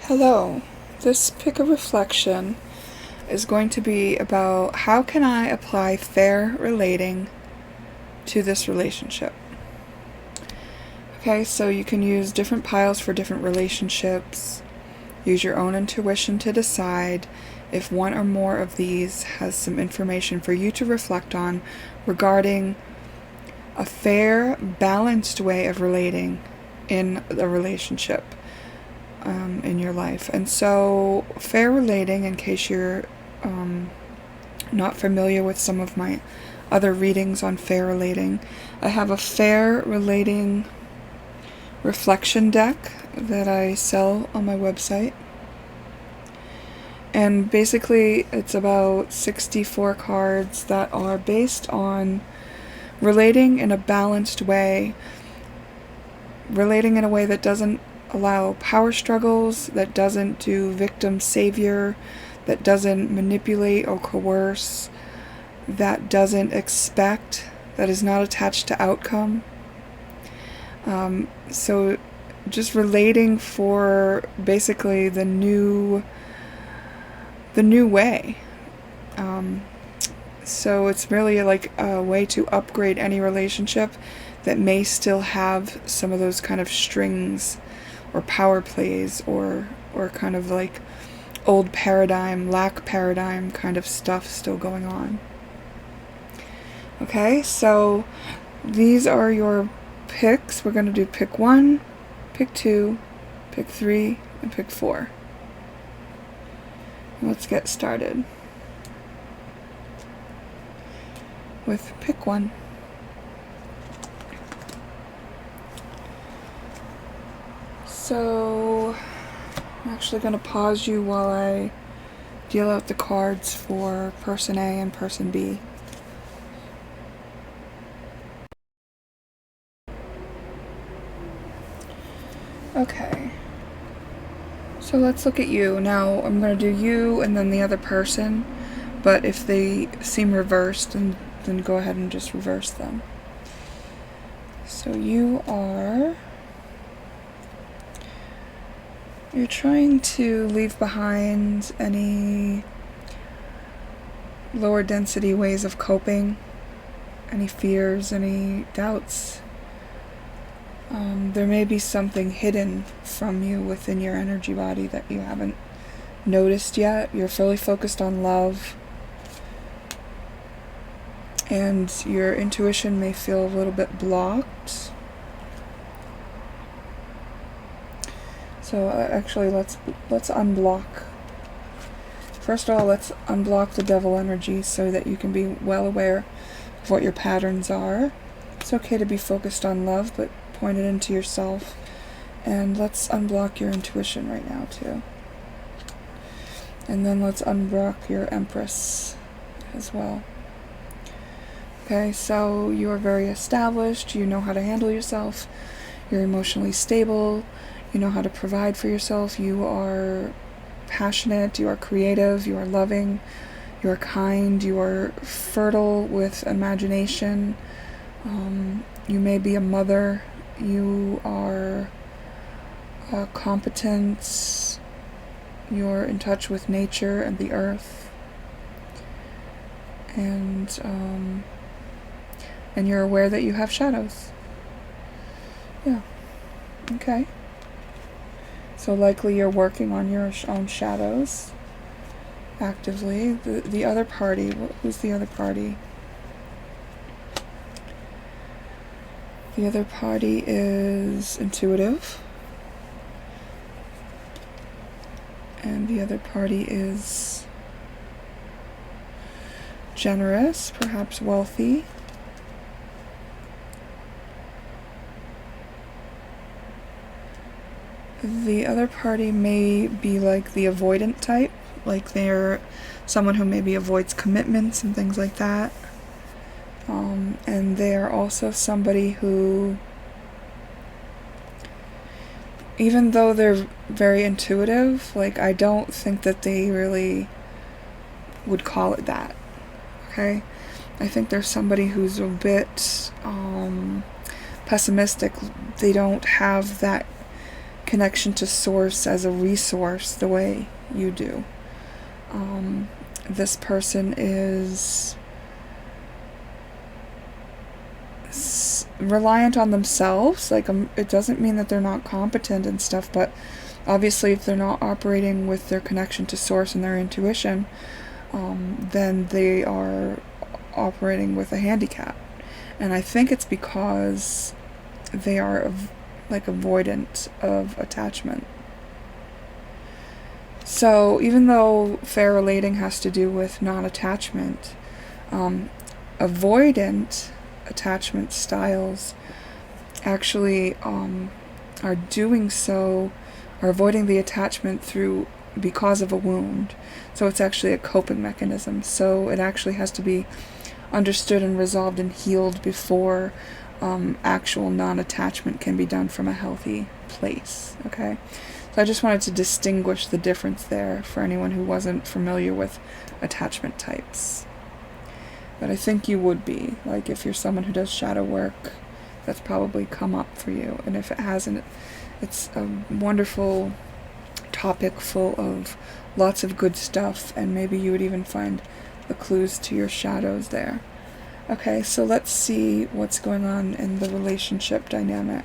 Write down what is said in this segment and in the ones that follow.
Hello, this pick of reflection is going to be about how can I apply fair relating to this relationship. Okay, so you can use different piles for different relationships. Use your own intuition to decide if one or more of these has some information for you to reflect on regarding a fair, balanced way of relating in a relationship. In your life. And so fair relating, in case you're not familiar with some of my other readings on fair relating, I have a fair relating reflection deck that I sell on my website. And basically it's about 64 cards that are based on relating in a balanced way, relating in a way that doesn't allow power struggles, that doesn't do victim savior, that doesn't manipulate or coerce, that doesn't expect, that is not attached to outcome. So just relating for basically the new way. So it's really like a way to upgrade any relationship that may still have some of those kind of strings or power plays or kind of like old paradigm, lack paradigm kind of stuff still going on. Okay, so these are your picks. We're going to do pick 1, pick 2, pick 3, and pick 4. Let's get started with pick 1. So I'm actually going to pause you while I deal out the cards for person A and person B. Okay. So let's look at you. Now I'm going to do you and then the other person, but if they seem reversed, then go ahead and just reverse them. So you're trying to leave behind any lower density ways of coping, any fears, any doubts. There may be something hidden from you within your energy body that you haven't noticed yet. You're fully focused on love, and your intuition may feel a little bit blocked. So actually, let's unblock. First of all, let's unblock the devil energy so that you can be well aware of what your patterns are. It's okay to be focused on love, but point it into yourself. And let's unblock your intuition right now too. And then let's unblock your Empress as well. Okay, so you are very established. You know how to handle yourself. You're emotionally stable. You know how to provide for yourself. You are passionate. You are creative. You are loving. You are kind. You are fertile with imagination. You may be a mother. You are competent. You're in touch with nature and the earth. And you're aware that you have shadows. Yeah. Okay. So likely you're working on your own shadows actively. The other party, who's the other party? The other party is intuitive. And the other party is generous, perhaps wealthy. The other party may be like the avoidant type, like they're someone who maybe avoids commitments and things like that. And they're also somebody who, even though they're very intuitive, like I don't think that they really would call it that. Okay? I think there's somebody who's a bit pessimistic. They don't have that connection to source as a resource the way you do. This person is reliant on themselves. Like, it doesn't mean that they're not competent and stuff, but obviously if they're not operating with their connection to source and their intuition, then they are operating with a handicap. And I think it's because they are avoidant of attachment. So even though fair relating has to do with non-attachment, avoidant attachment styles actually are doing so, are avoiding the attachment because of a wound. So it's actually a coping mechanism. So it actually has to be understood and resolved and healed before actual non-attachment can be done from a healthy place. Okay? So I just wanted to distinguish the difference there for anyone who wasn't familiar with attachment types. But I think you would be. Like, if you're someone who does shadow work, that's probably come up for you. And if it hasn't, it's a wonderful topic full of lots of good stuff, and maybe you would even find the clues to your shadows there. Okay, so let's see what's going on in the relationship dynamic.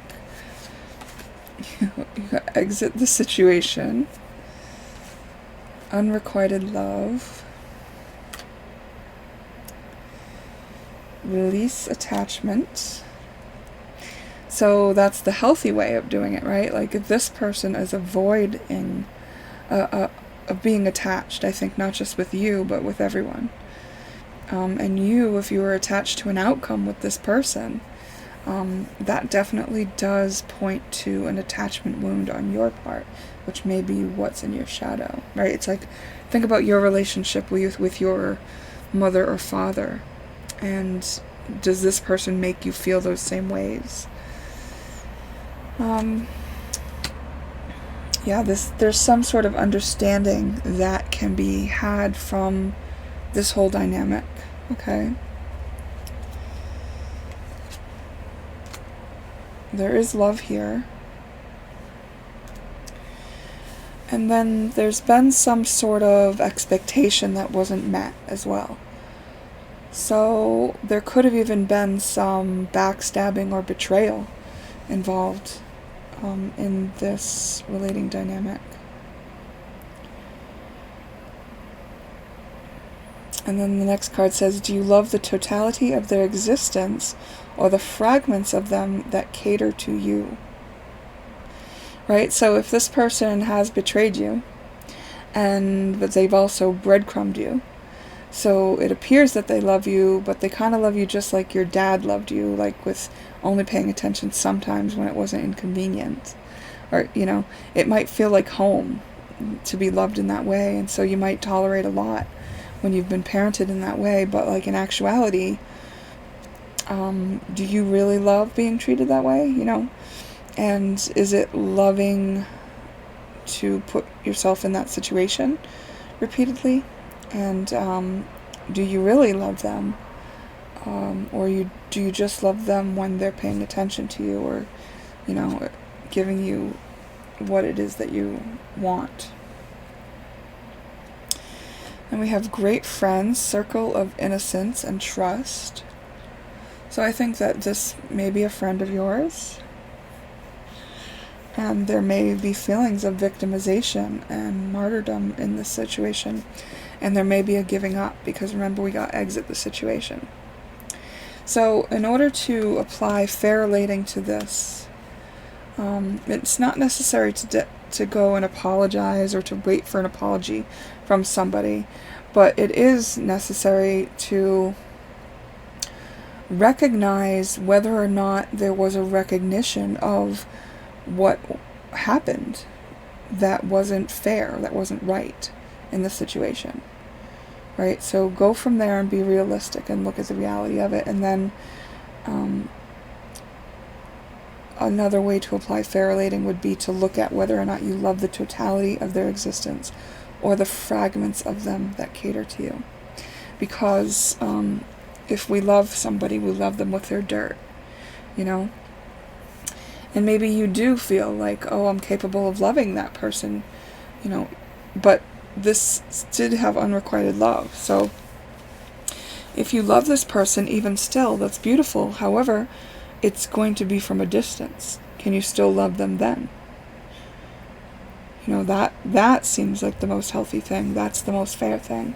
You exit the situation. Unrequited love. Release attachment. So that's the healthy way of doing it, right? Like, if this person is avoiding of being attached, I think, not just with you, but with everyone. And you, if you were attached to an outcome with this person, that definitely does point to an attachment wound on your part, which may be what's in your shadow, right? It's like, think about your relationship with your mother or father, and does this person make you feel those same ways? Yeah, there's some sort of understanding that can be had from this whole dynamic, okay? There is love here. And then there's been some sort of expectation that wasn't met as well. So there could have even been some backstabbing or betrayal involved in this relating dynamic. And then the next card says, do you love the totality of their existence or the fragments of them that cater to you? Right? So if this person has betrayed you, but they've also breadcrumbed you, so it appears that they love you, but they kind of love you just like your dad loved you, like with only paying attention sometimes when it wasn't inconvenient. Or, it might feel like home to be loved in that way, and so you might tolerate a lot when you've been parented in that way, but like in actuality, do you really love being treated that way, And is it loving to put yourself in that situation repeatedly? And do you really love them? Or do you just love them when they're paying attention to you, or, giving you what it is that you want? And we have great friends, circle of innocence and trust. So I think that this may be a friend of yours. And there may be feelings of victimization and martyrdom in this situation. And there may be a giving up, because remember, we got exit the situation. So in order to apply fair relating to this, it's not necessary to go and apologize or to wait for an apology from somebody, but it is necessary to recognize whether or not there was a recognition of what happened that wasn't fair, that wasn't right in the situation, right? So go from there and be realistic and look at the reality of it. And then another way to apply fair relating would be to look at whether or not you love the totality of their existence or the fragments of them that cater to you. Because if we love somebody, we love them with their dirt, And maybe you do feel like, oh, I'm capable of loving that person, but this did have unrequited love. So if you love this person, even still, that's beautiful. However, it's going to be from a distance. Can you still love them then? That seems like the most healthy thing. That's the most fair thing.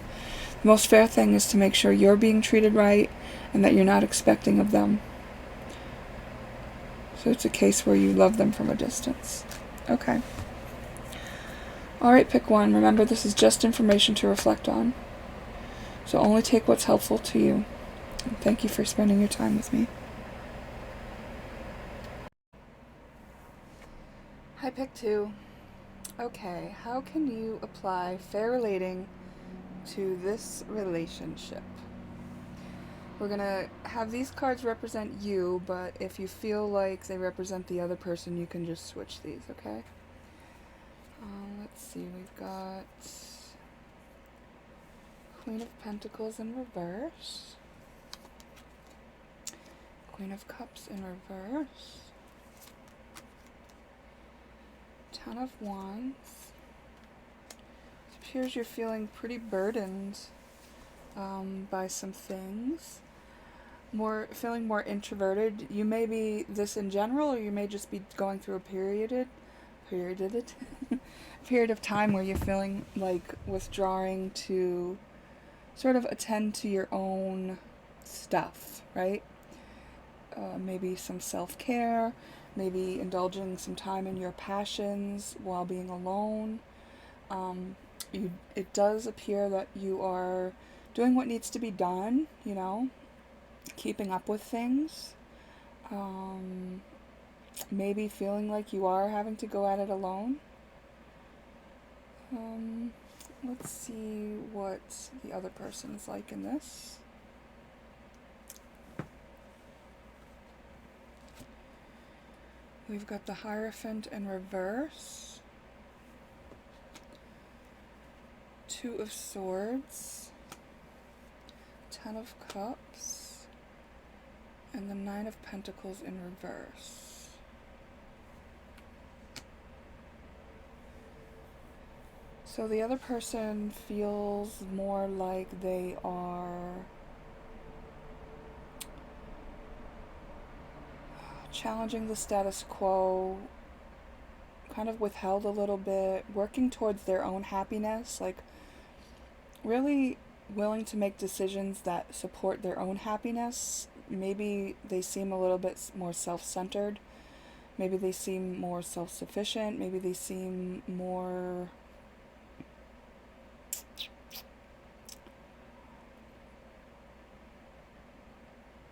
The most fair thing is to make sure you're being treated right and that you're not expecting of them. So it's a case where you love them from a distance. Okay. Alright, pick one. Remember, this is just information to reflect on. So only take what's helpful to you. And thank you for spending your time with me. Hi, pick two. Okay, how can you apply fair relating to this relationship? We're going to have these cards represent you, but if you feel like they represent the other person, you can just switch these, okay? Let's see, we've got Queen of Pentacles in reverse, Queen of Cups in reverse, Ten of Wands. It appears you're feeling pretty burdened by some things. Feeling more introverted. You may be this in general, or you may just be going through a period of time where you're feeling like withdrawing to sort of attend to your own stuff, right? Maybe some self-care, maybe indulging some time in your passions while being alone. It does appear that you are doing what needs to be done, keeping up with things. Maybe feeling like you are having to go at it alone. Let's see what the other person is like in this. We've got the Hierophant in reverse, Two of Swords, Ten of Cups, and the Nine of Pentacles in reverse. So the other person feels more like they are challenging the status quo, kind of withheld a little bit, working towards their own happiness, like really willing to make decisions that support their own happiness. Maybe they seem a little bit more self-centered. Maybe they seem more self-sufficient. Maybe they seem more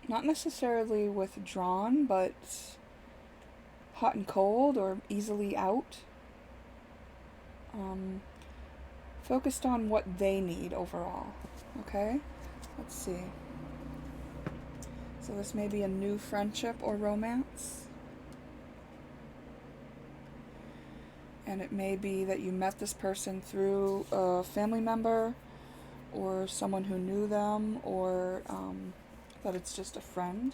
not necessarily withdrawn, but hot and cold or easily out. Focused on what they need overall. Okay? Let's see. So this may be a new friendship or romance. And it may be that you met this person through a family member or someone who knew them, or that it's just a friend.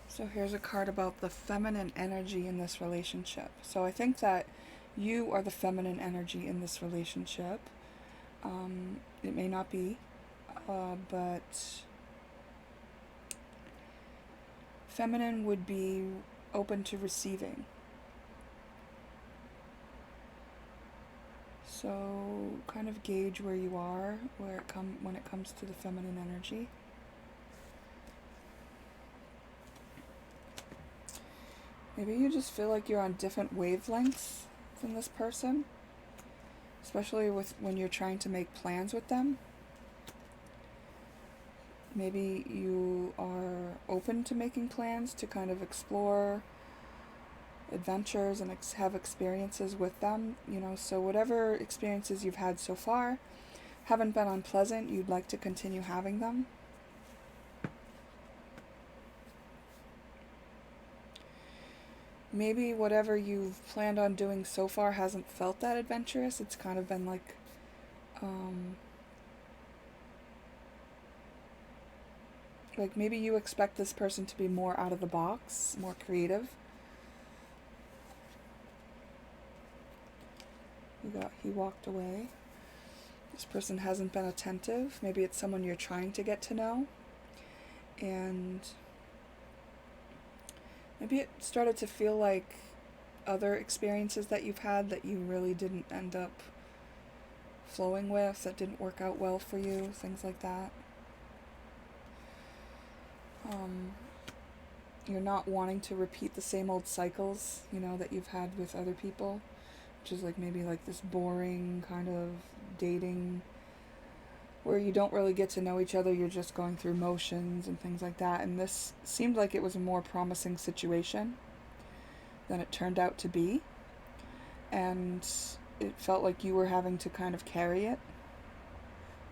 So here's a card about the feminine energy in this relationship. So I think that you are the feminine energy in this relationship. It may not be, but feminine would be open to receiving. So kind of gauge where you are when it comes to the feminine energy. Maybe you just feel like you're on different wavelengths than this person, especially when you're trying to make plans with them. Maybe you are open to making plans to kind of explore adventures and have experiences with them, so whatever experiences you've had so far haven't been unpleasant, you'd like to continue having them. maybe whatever you've planned on doing so far hasn't felt that adventurous. It's kind of been like maybe you expect this person to be more out of the box, more creative. He walked away. This person hasn't been attentive. Maybe it's someone you're trying to get to know. And maybe it started to feel like other experiences that you've had that you really didn't end up flowing with, that didn't work out well for you, things like that. You're not wanting to repeat the same old cycles, that you've had with other people, which is like maybe like this boring kind of dating where you don't really get to know each other, you're just going through motions and things like that. And this seemed like it was a more promising situation than it turned out to be. And it felt like you were having to kind of carry it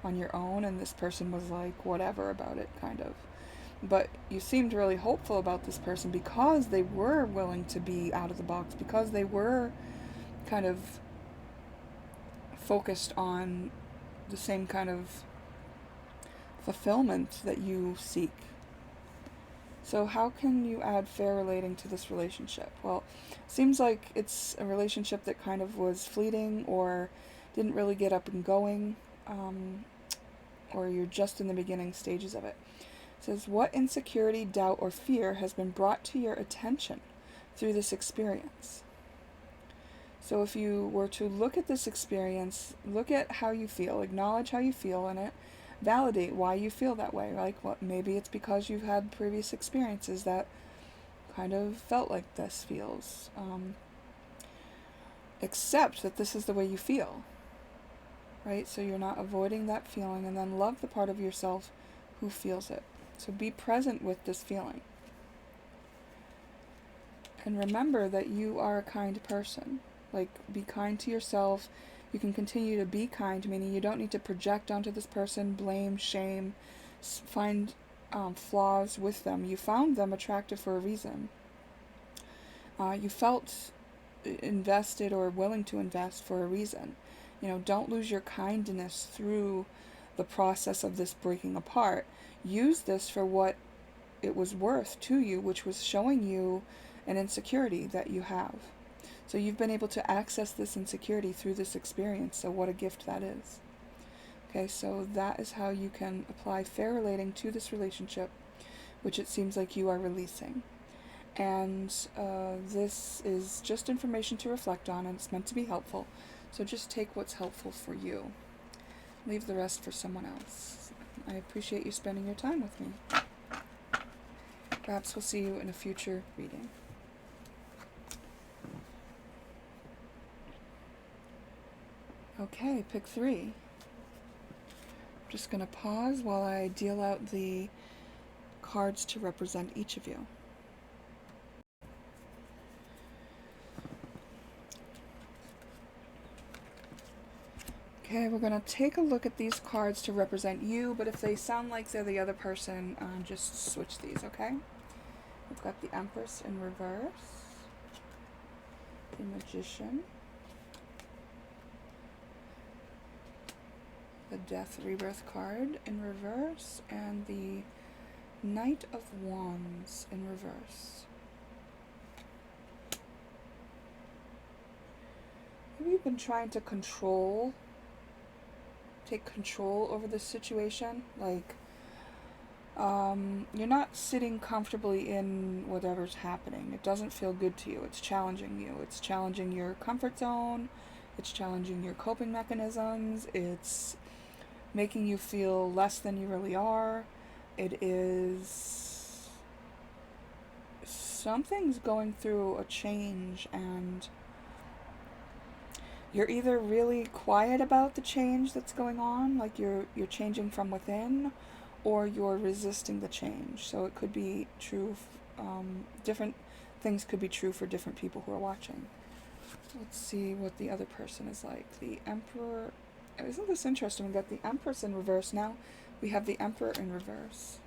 on your own, and this person was like whatever about it, kind of. But you seemed really hopeful about this person because they were willing to be out of the box, because they were kind of focused on the same kind of fulfillment that you seek. So how can you add fair relating to this relationship? Well, seems like it's a relationship that kind of was fleeting or didn't really get up and going, or you're just in the beginning stages of it. It says, what insecurity, doubt, or fear has been brought to your attention through this experience? So if you were to look at this experience, look at how you feel, acknowledge how you feel in it, validate why you feel that way. Like, what, maybe it's because you've had previous experiences that kind of felt like this feels. Accept that this is the way you feel, right? So you're not avoiding that feeling, and then love the part of yourself who feels it. So be present with this feeling. And remember that you are a kind person. Like, be kind to yourself. You can continue to be kind, meaning you don't need to project onto this person, blame, shame, find flaws with them. You found them attractive for a reason. You felt invested or willing to invest for a reason. Don't lose your kindness through the process of this breaking apart. Use this for what it was worth to you, which was showing you an insecurity that you have. So you've been able to access this insecurity through this experience, so what a gift that is. Okay, so that is how you can apply fair relating to this relationship, which it seems like you are releasing. And this is just information to reflect on, and it's meant to be helpful. So just take what's helpful for you. Leave the rest for someone else. I appreciate you spending your time with me. Perhaps we'll see you in a future reading. Okay, pick 3. I'm just going to pause while I deal out the cards to represent each of you. Okay, we're going to take a look at these cards to represent you, but if they sound like they're the other person, just switch these, okay? We've got the Empress in reverse, the Magician, the Death Rebirth card in reverse, and the Knight of Wands in reverse. Maybe you've been trying to take control over this situation. Like, you're not sitting comfortably in whatever's happening. It doesn't feel good to you. It's challenging you. It's challenging your comfort zone. It's challenging your coping mechanisms. It's making you feel less than you really are. It is... something's going through a change, and you're either really quiet about the change that's going on, like you're changing from within, or you're resisting the change. So it could be true, different things could be true for different people who are watching. Let's see what the other person is like. The Emperor... Isn't this interesting? We've got the Empress in reverse now. We have the Emperor in reverse.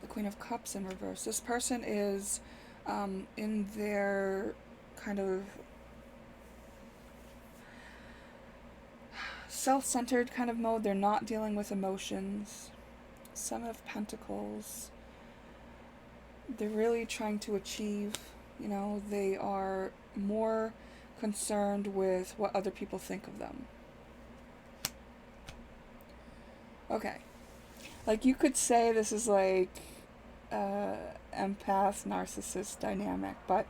The Queen of Cups in reverse. This person is in their kind of self-centered kind of mode. They're not dealing with emotions. 7 of Pentacles. They're really trying to achieve, they are more concerned with what other people think of them. Okay. Like, you could say this is like empath narcissist dynamic, but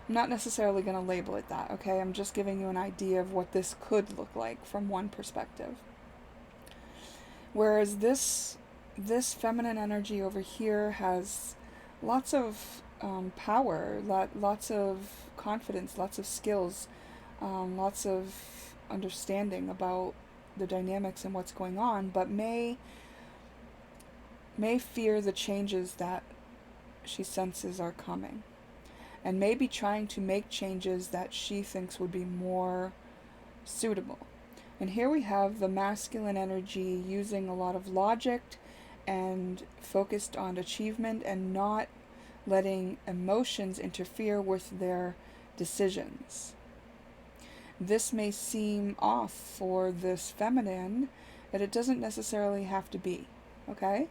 I'm not necessarily going to label it that, okay? I'm just giving you an idea of what this could look like from one perspective. Whereas this feminine energy over here has lots of power, lots of confidence, lots of skills, lots of understanding about the dynamics and what's going on, but may fear the changes that she senses are coming, and may be trying to make changes that she thinks would be more suitable. And here we have the masculine energy using a lot of logic and focused on achievement and not letting emotions interfere with their decisions. This may seem off for this feminine, but it doesn't necessarily have to be, okay?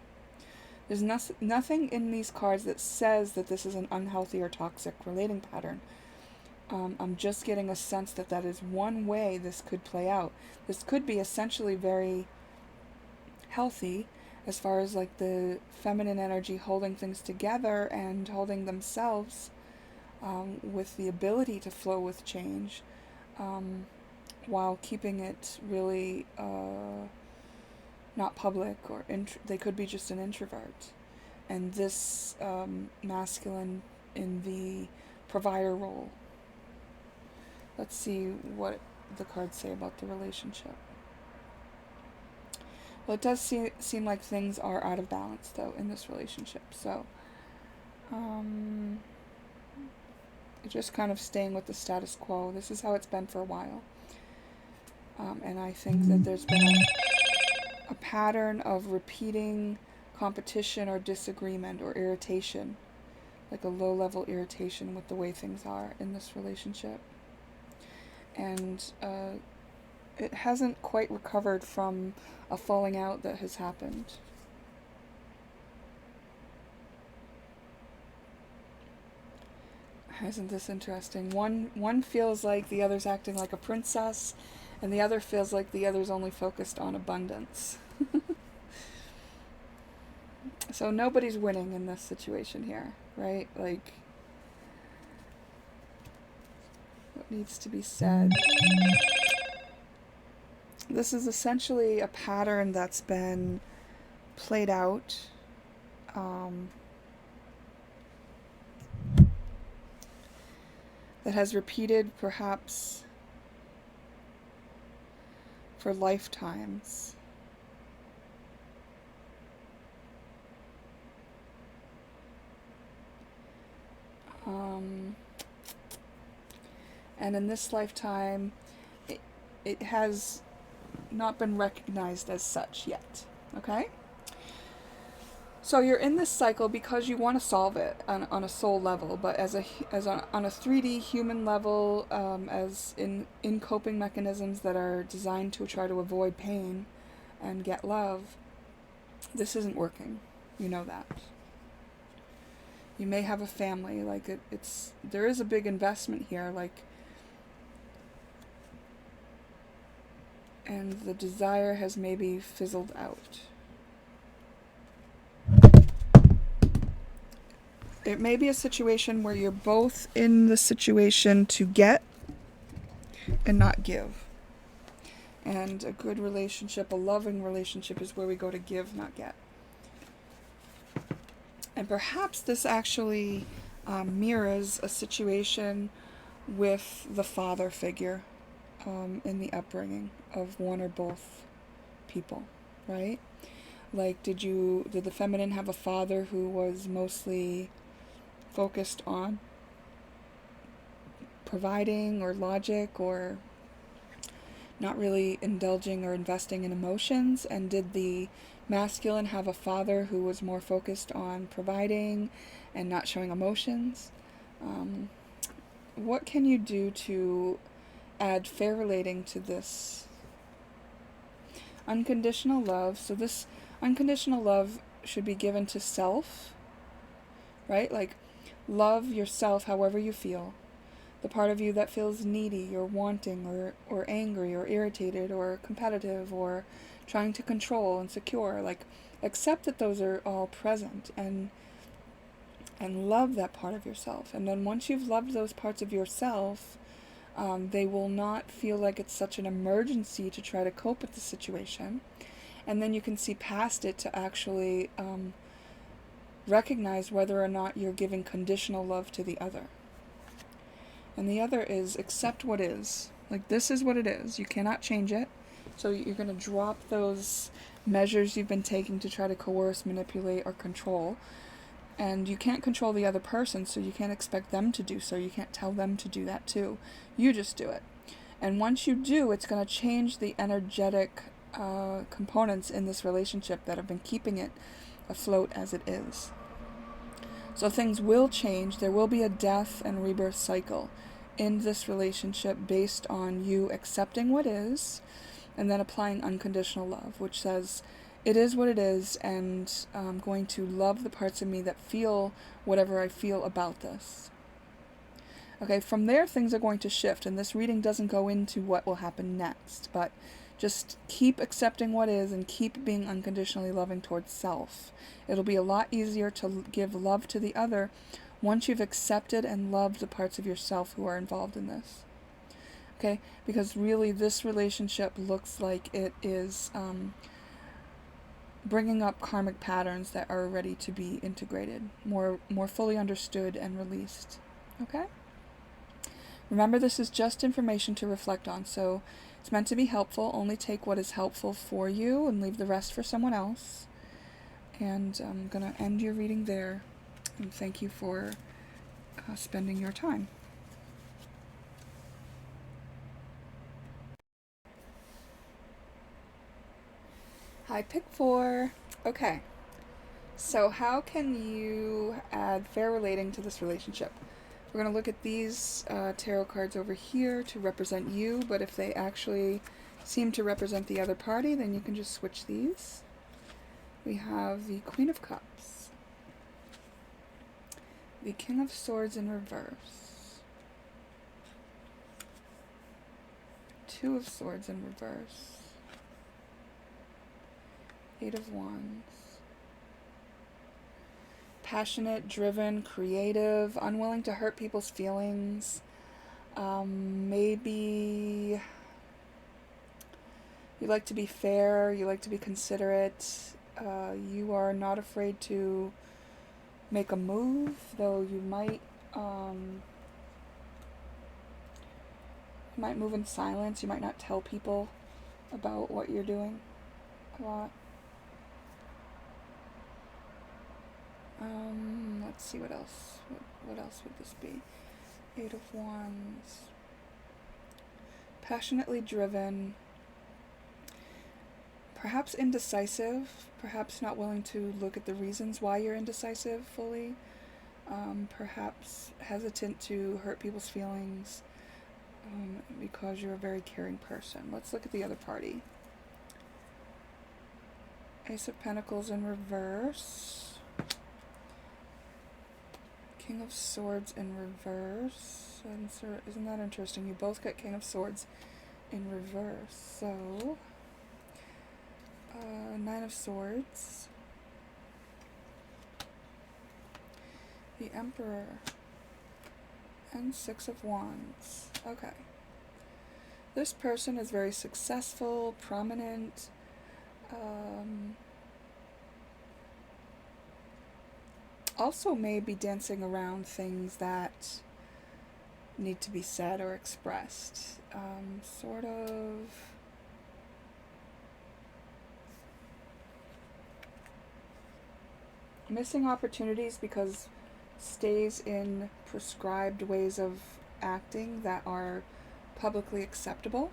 There's nothing in these cards that says that this is an unhealthy or toxic relating pattern. I'm just getting a sense that is one way this could play out. This could be essentially very healthy as far as like the feminine energy holding things together and holding themselves with the ability to flow with change, while keeping it really not public, or they could be just an introvert. And this masculine in the provider role. Let's see what the cards say about the relationship. Well, it does seem like things are out of balance, though, in this relationship. So, just kind of staying with the status quo. This is how it's been for a while. And I think that there's been a pattern of repeating competition or disagreement or irritation, like a low-level irritation with the way things are in this relationship. And it hasn't quite recovered from a falling out that has happened. Isn't this interesting? One feels like the other's acting like a princess, and the other feels like the other's only focused on abundance. So nobody's winning in this situation here, right? Like, what needs to be said? This is essentially a pattern that's been played out. That has repeated perhaps for lifetimes. And in this lifetime, it has not been recognized as such yet, okay? So you're in this cycle because you want to solve it on a soul level, but on a 3D human level, as in coping mechanisms that are designed to try to avoid pain and get love, this isn't working. You know that. You may have a family, like there is a big investment here, like, and the desire has maybe fizzled out. It may be a situation where you're both in the situation to get and not give. And a good relationship, a loving relationship, is where we go to give, not get. And perhaps this actually mirrors a situation with the father figure in the upbringing of one or both people, right? Like, did the feminine have a father who was mostly focused on providing or logic, or not really indulging or investing in emotions? And did the masculine have a father who was more focused on providing and not showing emotions? What can you do to add fair relating to this unconditional love? So this unconditional love should be given to self, right? Like, love yourself however you feel. The part of you that feels needy or wanting or angry or irritated or competitive or trying to control and secure. Like, accept that those are all present and love that part of yourself. And then once you've loved those parts of yourself, they will not feel like it's such an emergency to try to cope with the situation. And then you can see past it to actually recognize whether or not you're giving conditional love to the other. And the other is accept what is. Like, this is what it is. You cannot change it. So you're going to drop those measures you've been taking to try to coerce, manipulate, or control. And you can't control the other person, so you can't expect them to do so. You can't tell them to do that too. You just do it. And once you do, it's going to change the energetic components in this relationship that have been keeping it afloat as it is. So things will change. There will be a death and rebirth cycle in this relationship based on you accepting what is and then applying unconditional love, which says, it is what it is, and I'm going to love the parts of me that feel whatever I feel about this. Okay, from there things are going to shift, and this reading doesn't go into what will happen next, but just keep accepting what is and keep being unconditionally loving towards self. It'll be a lot easier to give love to the other once you've accepted and loved the parts of yourself who are involved in this. Okay, because really this relationship looks like it is bringing up karmic patterns that are ready to be integrated, more fully understood and released. Okay? Remember, this is just information to reflect on, so it's meant to be helpful. Only take what is helpful for you and leave the rest for someone else. And I'm going to end your reading there, and thank you for spending your time. Hi, pick 4. Okay, so how can you add fair relating to this relationship? We're going to look at these tarot cards over here to represent you, but if they actually seem to represent the other party, then you can just switch these. We have the Queen of Cups, the King of Swords in reverse, Two of Swords in reverse, Eight of Wands. Passionate, driven, creative, unwilling to hurt people's feelings. Maybe you like to be fair, you like to be considerate, you are not afraid to make a move, though you might move in silence. You might not tell people about what you're doing a lot. Let's see what else. What else would this be? Eight of Wands. Passionately driven. Perhaps indecisive. Perhaps not willing to look at the reasons why you're indecisive fully. Perhaps hesitant to hurt people's feelings because you're a very caring person. Let's look at the other party. Ace of Pentacles in reverse. King of Swords in reverse. And so, isn't that interesting? You both got King of Swords in reverse. So, Nine of Swords. The Emperor. And Six of Wands. Okay. This person is very successful, prominent, also may be dancing around things that need to be said or expressed. Sort of missing opportunities because stays in prescribed ways of acting that are publicly acceptable.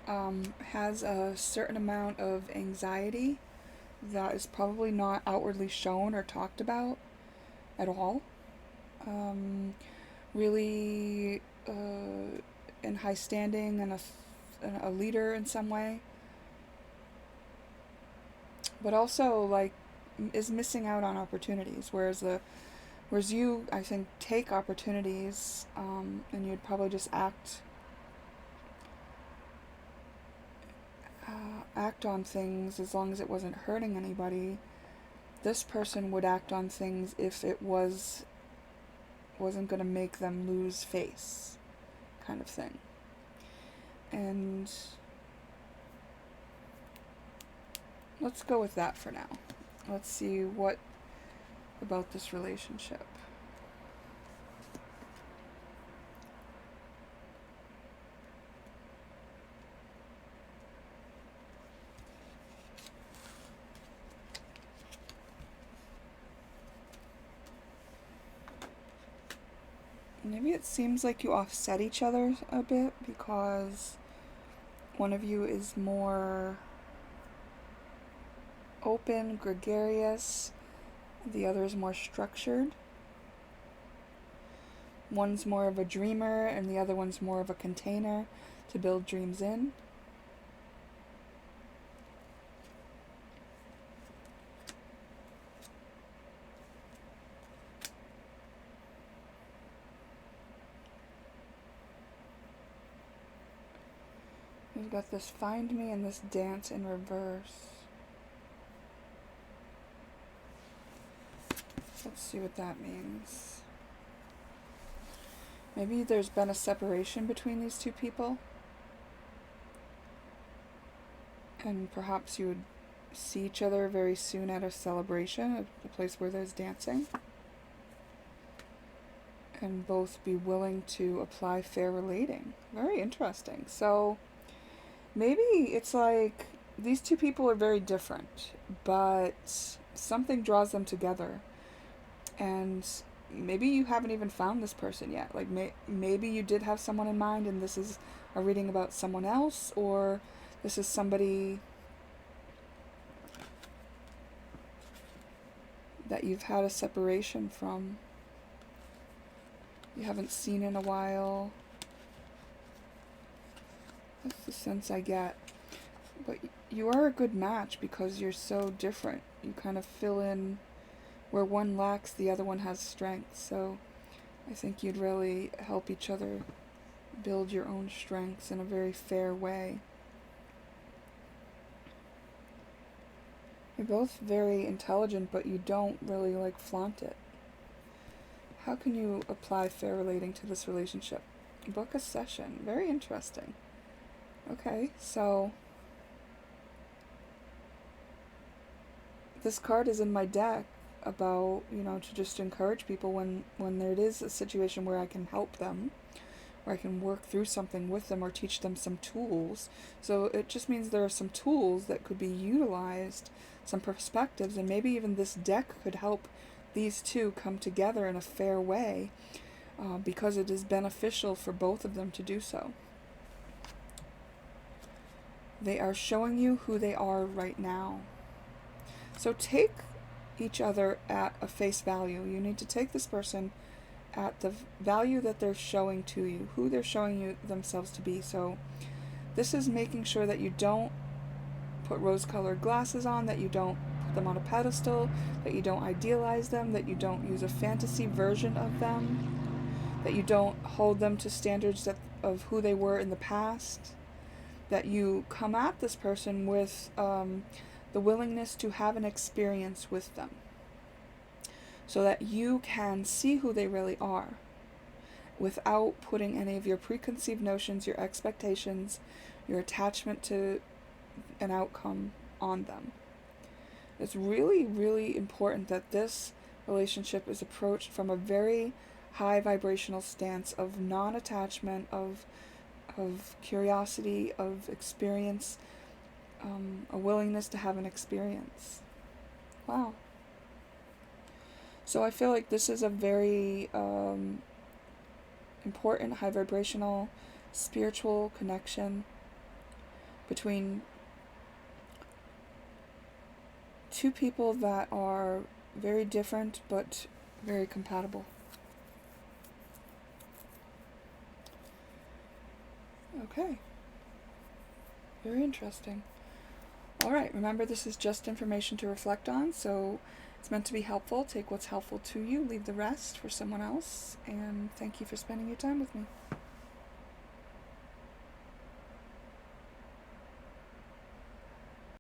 Has a certain amount of anxiety that is probably not outwardly shown or talked about at all. really in high standing and a leader in some way, but also like is missing out on opportunities, whereas you, I think, take opportunities, and you'd probably just act on things as long as it wasn't hurting anybody. This person would act on things if it wasn't going to make them lose face, kind of thing. And let's go with that for now. Let's see what about this relationship. Maybe it seems like you offset each other a bit because one of you is more open, gregarious, the other is more structured. One's more of a dreamer and the other one's more of a container to build dreams in. We've got this find me and this dance in reverse. Let's see what that means. Maybe there's been a separation between these two people. And perhaps you would see each other very soon at a celebration, a place where there's dancing. And both be willing to apply fair relating. Very interesting. So maybe it's like these two people are very different, but something draws them together. And maybe you haven't even found this person yet. Like maybe you did have someone in mind and this is a reading about someone else, or this is somebody that you've had a separation from. You haven't seen in a while. That's the sense I get. But you are a good match because you're so different. You kind of fill in where one lacks, the other one has strength. So I think you'd really help each other build your own strengths in a very fair way. You're both very intelligent, but you don't really like flaunt it. How can you apply fair relating to this relationship? Book a session. Very interesting. Okay, so this card is in my deck about, to just encourage people when there is a situation where I can help them, where I can work through something with them or teach them some tools. So it just means there are some tools that could be utilized, some perspectives, and maybe even this deck could help these two come together in a fair way, because it is beneficial for both of them to do so. They are showing you who they are right now. So take each other at a face value. You need to take this person at the value that they're showing to you, who they're showing you themselves to be. So this is making sure that you don't put rose-colored glasses on, that you don't put them on a pedestal, that you don't idealize them, that you don't use a fantasy version of them, that you don't hold them to standards of who they were in the past, that you come at this person with the willingness to have an experience with them so that you can see who they really are without putting any of your preconceived notions, your expectations, your attachment to an outcome on them. It's really, really important that this relationship is approached from a very high vibrational stance of non-attachment, of curiosity, of experience, a willingness to have an experience. Wow. So I feel like this is a very important high vibrational spiritual connection between two people that are very different but very compatible. Okay. Very interesting. Alright, remember this is just information to reflect on, so it's meant to be helpful. Take what's helpful to you, leave the rest for someone else, and thank you for spending your time with me.